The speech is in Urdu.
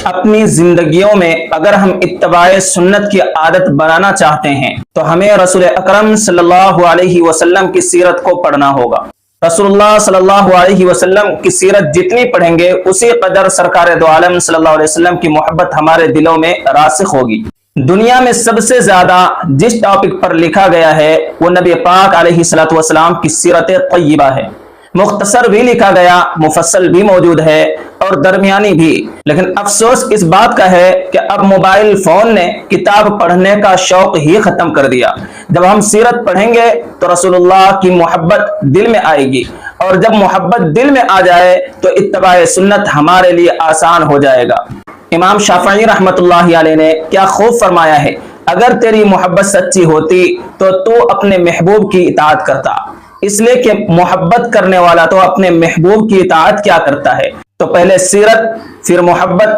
اپنی زندگیوں میں اگر ہم اتباع سنت کی عادت بنانا چاہتے ہیں تو ہمیں رسول اکرم صلی اللہ علیہ وسلم کی سیرت کو پڑھنا ہوگا۔ رسول اللہ صلی اللہ علیہ وسلم کی سیرت جتنی پڑھیں گے اسی قدر سرکار دو عالم صلی اللہ علیہ وسلم کی محبت ہمارے دلوں میں راسخ ہوگی۔ دنیا میں سب سے زیادہ جس ٹاپک پر لکھا گیا ہے وہ نبی پاک علیہ الصلوۃ والسلام کی سیرت طیبہ ہے۔ مختصر بھی لکھا گیا، مفصل بھی موجود ہے اور درمیانی بھی، لیکن افسوس اس بات کا ہے کہ اب موبائل فون نے کتاب پڑھنے کا شوق ہی ختم کر دیا۔ جب ہم سیرت پڑھیں گے تو رسول اللہ کی محبت دل میں آئے گی، اور جب محبت دل میں آ جائے تو اتباع سنت ہمارے لیے آسان ہو جائے گا۔ امام شافعی رحمۃ اللہ علیہ نے کیا خوب فرمایا ہے، اگر تیری محبت سچی ہوتی تو اپنے محبوب کی اطاعت کرتا، اس لیے کہ محبت کرنے والا تو اپنے محبوب کی اطاعت کیا کرتا ہے۔ تو پہلے سیرت، پھر محبت،